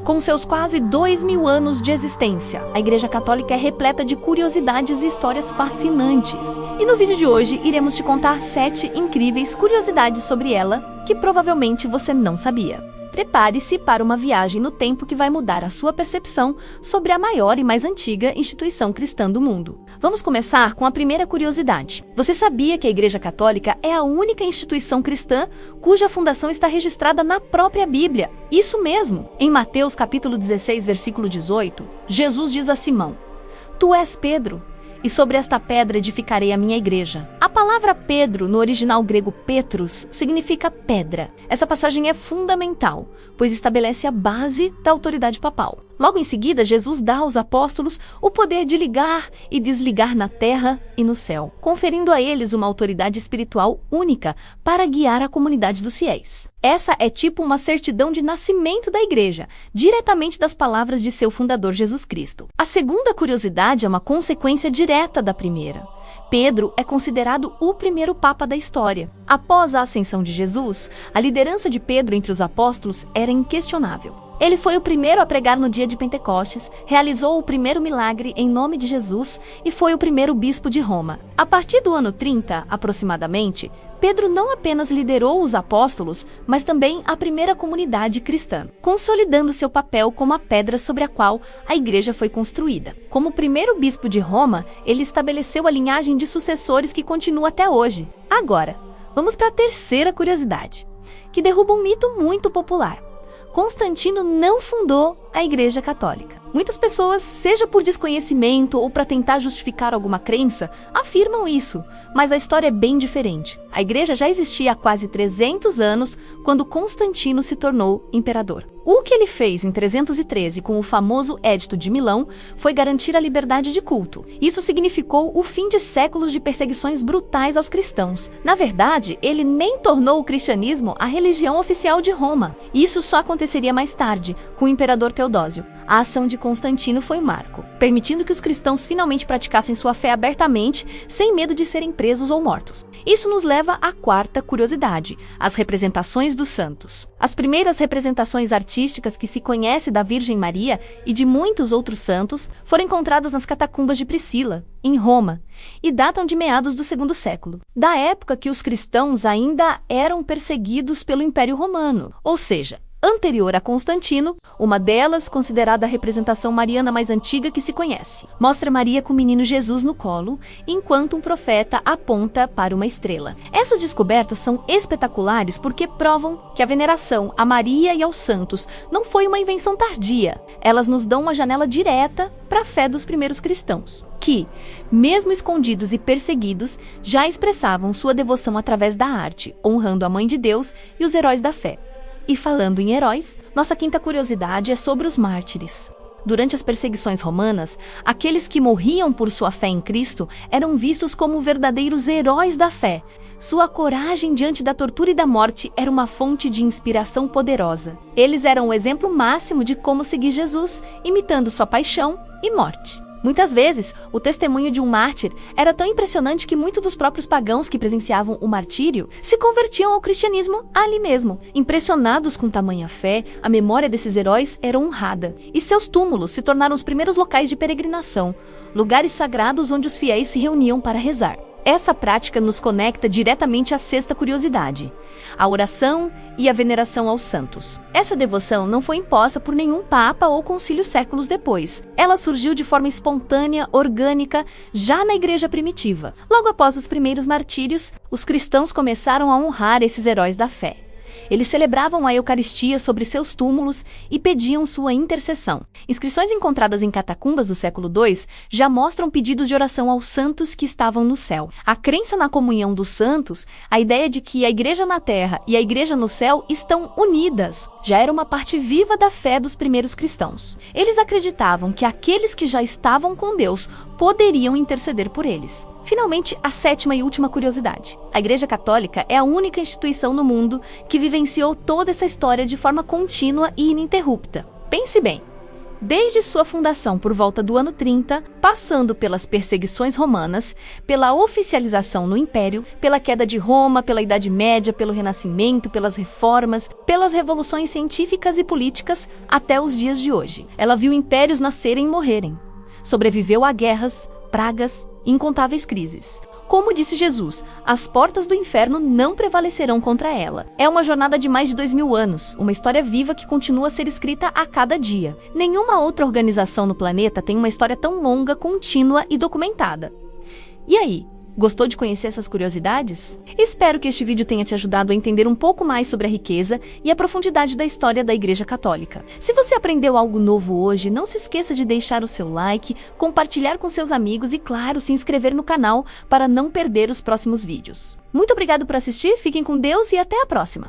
Com seus quase 2000 anos de existência, a Igreja Católica é repleta de curiosidades e histórias fascinantes. E no vídeo de hoje, iremos te contar 7 incríveis curiosidades sobre ela que provavelmente você não sabia. Prepare-se para uma viagem no tempo que vai mudar a sua percepção sobre a maior e mais antiga instituição cristã do mundo. Vamos começar com a primeira curiosidade. Você sabia que a Igreja Católica é a única instituição cristã cuja fundação está registrada na própria Bíblia? Isso mesmo! Em Mateus capítulo 16, versículo 18, Jesus diz a Simão: "Tu és Pedro, e sobre esta pedra edificarei a minha igreja." A palavra Pedro, no original grego Petros, significa pedra. Essa passagem é fundamental, pois estabelece a base da autoridade papal. Logo em seguida, Jesus dá aos apóstolos o poder de ligar e desligar na terra e no céu, conferindo a eles uma autoridade espiritual única para guiar a comunidade dos fiéis. Essa é tipo uma certidão de nascimento da igreja, diretamente das palavras de seu fundador Jesus Cristo. A segunda curiosidade é uma consequência direta da primeira. Pedro é considerado o primeiro papa da história. Após a ascensão de Jesus, a liderança de Pedro entre os apóstolos era inquestionável. Ele foi o primeiro a pregar no dia de Pentecostes, realizou o primeiro milagre em nome de Jesus e foi o primeiro bispo de Roma. A partir do ano 30, aproximadamente, Pedro não apenas liderou os apóstolos, mas também a primeira comunidade cristã, consolidando seu papel como a pedra sobre a qual a igreja foi construída. Como primeiro bispo de Roma, ele estabeleceu a linhagem de sucessores que continua até hoje. Agora, vamos para a terceira curiosidade, que derruba um mito muito popular. Constantino não fundou a Igreja Católica. Muitas pessoas, seja por desconhecimento ou para tentar justificar alguma crença, afirmam isso, mas a história é bem diferente. A igreja já existia há quase 300 anos quando Constantino se tornou imperador. O que ele fez em 313 com o famoso Édito de Milão foi garantir a liberdade de culto. Isso significou o fim de séculos de perseguições brutais aos cristãos. Na verdade, ele nem tornou o cristianismo a religião oficial de Roma. Isso só aconteceria mais tarde, com o imperador Teodósio. A ação de Constantino foi um marco, permitindo que os cristãos finalmente praticassem sua fé abertamente, sem medo de serem presos ou mortos. Isso nos leva à quarta curiosidade, as representações dos santos. As primeiras representações artísticas que se conhece da Virgem Maria e de muitos outros santos foram encontradas nas catacumbas de Priscila, em Roma, e datam de meados do segundo século, da época que os cristãos ainda eram perseguidos pelo Império Romano, ou seja, anterior a Constantino. Uma delas, considerada a representação mariana mais antiga que se conhece, mostra Maria com o menino Jesus no colo, enquanto um profeta aponta para uma estrela. Essas descobertas são espetaculares porque provam que a veneração a Maria e aos santos não foi uma invenção tardia. Elas nos dão uma janela direta para a fé dos primeiros cristãos, que, mesmo escondidos e perseguidos, já expressavam sua devoção através da arte, honrando a Mãe de Deus e os heróis da fé. E falando em heróis, nossa quinta curiosidade é sobre os mártires. Durante as perseguições romanas, aqueles que morriam por sua fé em Cristo eram vistos como verdadeiros heróis da fé. Sua coragem diante da tortura e da morte era uma fonte de inspiração poderosa. Eles eram o exemplo máximo de como seguir Jesus, imitando sua paixão e morte. Muitas vezes, o testemunho de um mártir era tão impressionante que muitos dos próprios pagãos que presenciavam o martírio se convertiam ao cristianismo ali mesmo. Impressionados com tamanha fé, a memória desses heróis era honrada, e seus túmulos se tornaram os primeiros locais de peregrinação, lugares sagrados onde os fiéis se reuniam para rezar. Essa prática nos conecta diretamente à sexta curiosidade, a oração e a veneração aos santos. Essa devoção não foi imposta por nenhum papa ou concílio séculos depois. Ela surgiu de forma espontânea, orgânica, já na igreja primitiva. Logo após os primeiros martírios, os cristãos começaram a honrar esses heróis da fé. Eles celebravam a Eucaristia sobre seus túmulos e pediam sua intercessão. Inscrições encontradas em catacumbas do século II já mostram pedidos de oração aos santos que estavam no céu. A crença na comunhão dos santos, a ideia de que a igreja na terra e a igreja no céu estão unidas, já era uma parte viva da fé dos primeiros cristãos. Eles acreditavam que aqueles que já estavam com Deus poderiam interceder por eles. Finalmente, a sétima e última curiosidade. A Igreja Católica é a única instituição no mundo que vivenciou toda essa história de forma contínua e ininterrupta. Pense bem, Desde sua fundação por volta do ano 30, passando pelas perseguições romanas, pela oficialização no Império, pela queda de Roma, pela Idade Média, pelo Renascimento, pelas reformas, pelas revoluções científicas e políticas, até os dias de hoje. Ela viu impérios nascerem e morrerem. Sobreviveu a guerras, pragas e incontáveis crises. Como disse Jesus, as portas do inferno não prevalecerão contra ela. É uma jornada de mais de 2000 anos, uma história viva que continua a ser escrita a cada dia. Nenhuma outra organização no planeta tem uma história tão longa, contínua e documentada. E aí? Gostou de conhecer essas curiosidades? Espero que este vídeo tenha te ajudado a entender um pouco mais sobre a riqueza e a profundidade da história da Igreja Católica. Se você aprendeu algo novo hoje, não se esqueça de deixar o seu like, compartilhar com seus amigos e, claro, se inscrever no canal para não perder os próximos vídeos. Muito obrigado por assistir, fiquem com Deus e até a próxima!